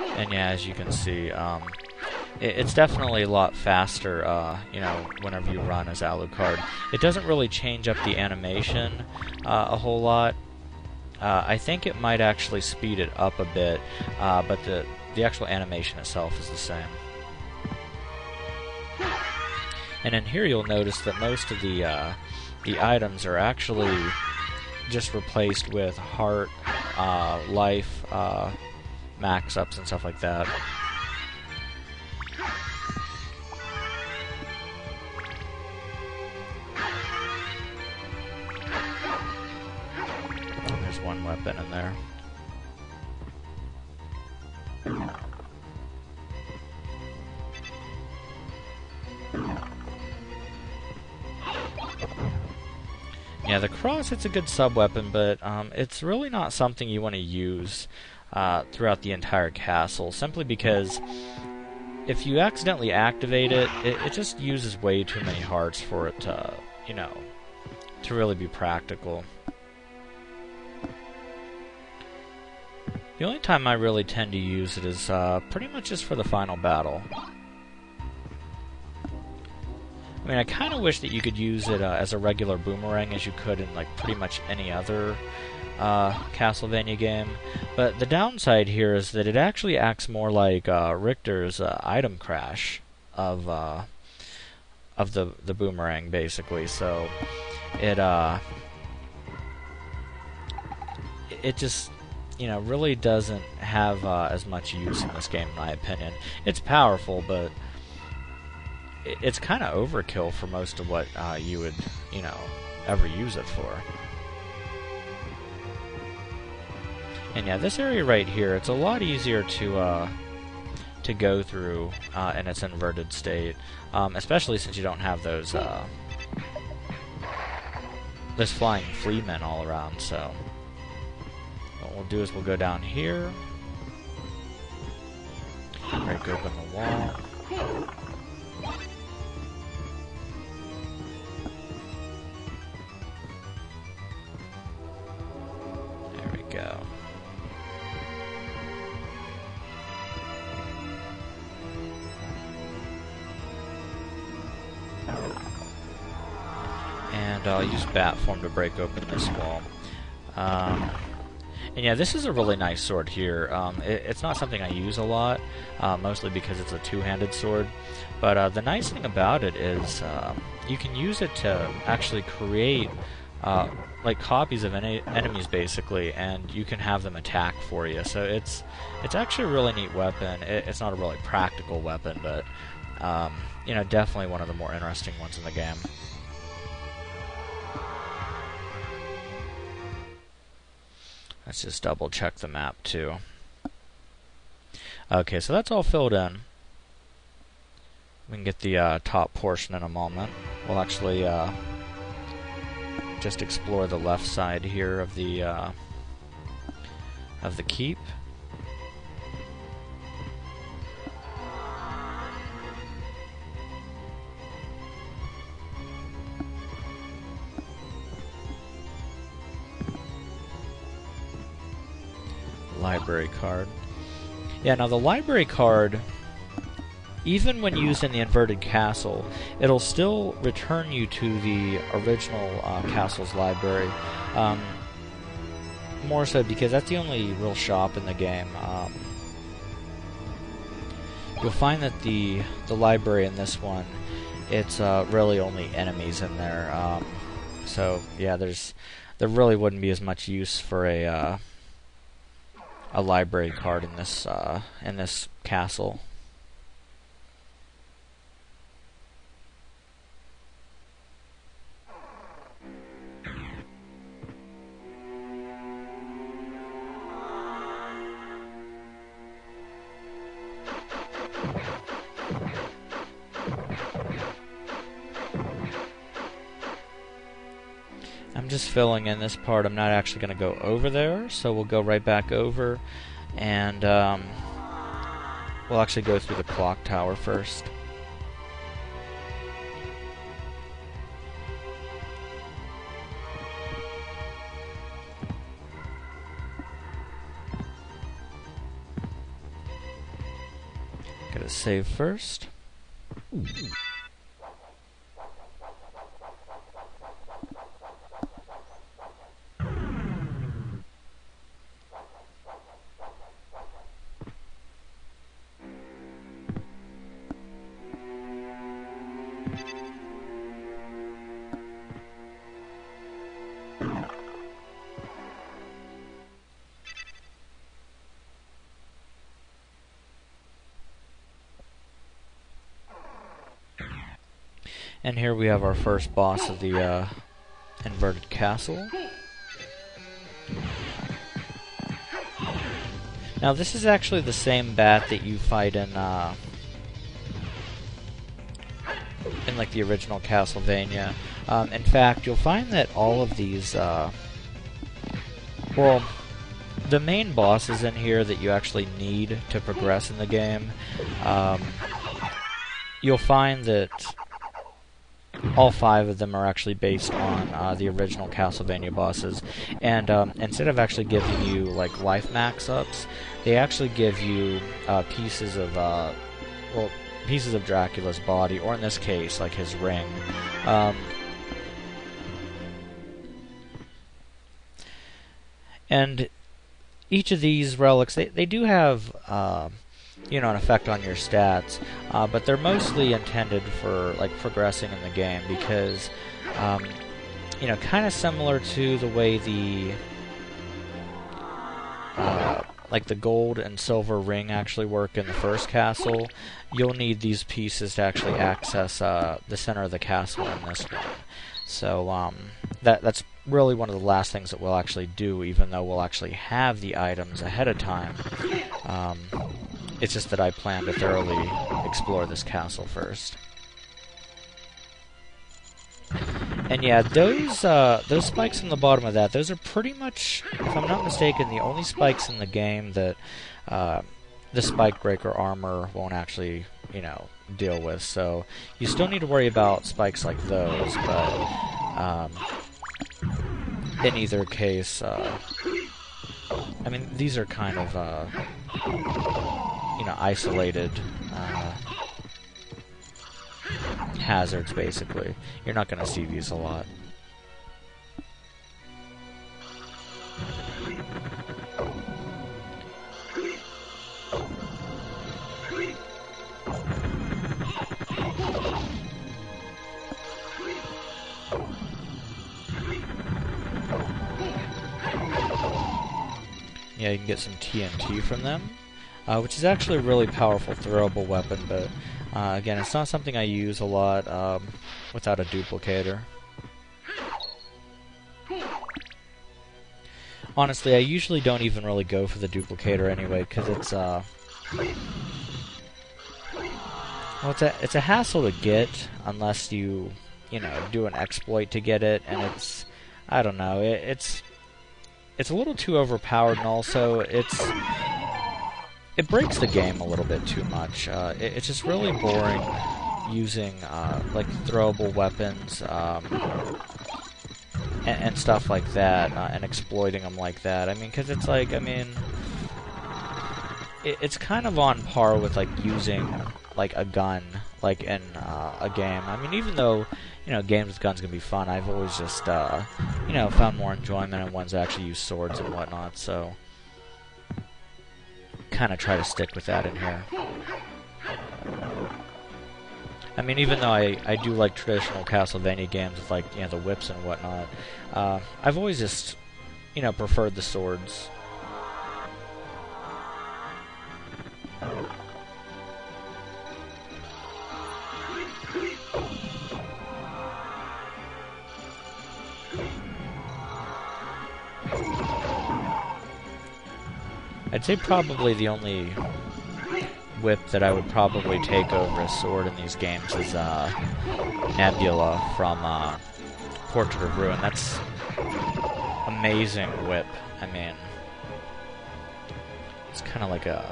And yeah, as you can see, it's definitely a lot faster, you know, whenever you run as Alucard. It doesn't really change up the animation a whole lot. I think it might actually speed it up a bit, but the actual animation itself is the same. And in here you'll notice that most of the items are actually just replaced with heart, life, max-ups and stuff like that. And there's one weapon in there. Yeah, the cross, it's a good sub-weapon, but it's really not something you want to use throughout the entire castle, simply because if you accidentally activate it, it just uses way too many hearts for it to, you know, to really be practical. The only time I really tend to use it is pretty much just for the final battle. I mean, I kind of wish that you could use it as a regular boomerang as you could in like pretty much any other Castlevania game. But the downside here is that it actually acts more like Richter's item crash of the boomerang, basically. So it just, you know, really doesn't have as much use in this game, in my opinion. It's powerful, but it's kind of overkill for most of what you would, you know, ever use it for. And yeah, this area right here, it's a lot easier to go through in its inverted state, especially since you don't have those flying flea men all around. So what we'll do is we'll go down here, break open the wall. Go. And I'll use bat form to break open this wall. And yeah, this is a really nice sword here. It's not something I use a lot, mostly because it's a two-handed sword. But the nice thing about it is you can use it to actually create like copies of enemies, basically, and you can have them attack for you. So it's actually a really neat weapon. It's not a really practical weapon, but you know, definitely one of the more interesting ones in the game. Let's just double check the map too. Okay, so that's all filled in. We can get the top portion in a moment. We'll actually just explore the left side here of the keep. Library card. Yeah, now the library card, even when used in the inverted castle, it'll still return you to the original castle's library. More so because that's the only real shop in the game. You'll find that the library in this one, it's really only enemies in there. So yeah, there really wouldn't be as much use for a library card in this castle. I'm just filling in this part. I'm not actually going to go over there, so we'll go right back over, and we'll actually go through the clock tower first. Gotta save first. And here we have our first boss of the inverted castle. Now this is actually the same bat that you fight in like the original Castlevania. In fact, you'll find that all of these, well, the main bosses in here that you actually need to progress in the game, you'll find that all 5 of them are actually based on the original Castlevania bosses, and instead of actually giving you like life max-ups, they actually give you pieces of pieces of Dracula's body, or in this case, like his ring. And each of these relics, they do have you know, an effect on your stats, but they're mostly intended for like progressing in the game, because you know, kind of similar to the way the like the gold and silver ring actually work in the first castle, you'll need these pieces to actually access the center of the castle in this one. So that's really one of the last things that we'll actually do, even though we'll actually have the items ahead of time. It's just that I plan to thoroughly explore this castle first. And yeah, those spikes on the bottom of that, those are pretty much, if I'm not mistaken, the only spikes in the game that the spike breaker armor won't actually, you know, deal with. So you still need to worry about spikes like those, but in either case, I mean, these are kind of you know, isolated hazards, basically. You're not going to see these a lot. Yeah, you can get some TNT from them, which is actually a really powerful throwable weapon, but again, it's not something I use a lot without a duplicator. Honestly, I usually don't even really go for the duplicator anyway, because it's well, it's a hassle to get unless you know, do an exploit to get it, and it's, I don't know, it's a little too overpowered, and also it breaks the game a little bit too much. It's just really boring using like throwable weapons and stuff like that, and exploiting them like that. I mean, because it's like, I mean, it's kind of on par with like using like a gun, like in a game. I mean, even though, you know, games with guns can be fun, I've always just you know, found more enjoyment in ones that actually use swords and whatnot. So kind of try to stick with that in here. I mean, even though I do like traditional Castlevania games with, like, you know, the whips and whatnot, I've always just, you know, preferred the swords. I'd say probably the only whip that I would probably take over a sword in these games is Nebula from Portrait of Ruin. That's amazing whip. I mean, it's kind of like a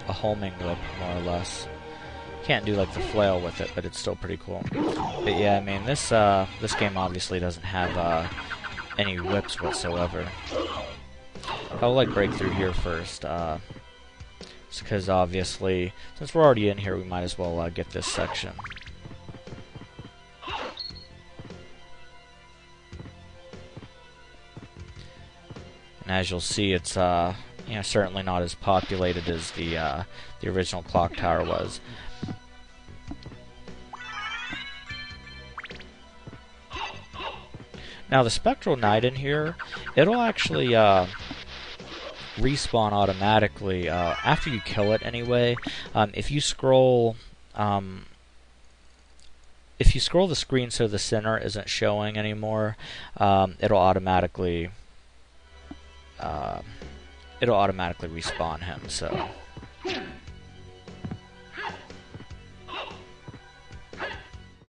homing whip, more or less. Can't do like the flail with it, but it's still pretty cool. But yeah, I mean, this game obviously doesn't have any whips whatsoever. I'll like break through here first. So because obviously, since we're already in here, we might as well get this section. And as you'll see, it's you know, certainly not as populated as the original clock tower was. Now the Spectral Knight in here, it'll actually respawn automatically after you kill it anyway. If you scroll the screen so the center isn't showing anymore, it'll automatically respawn him. So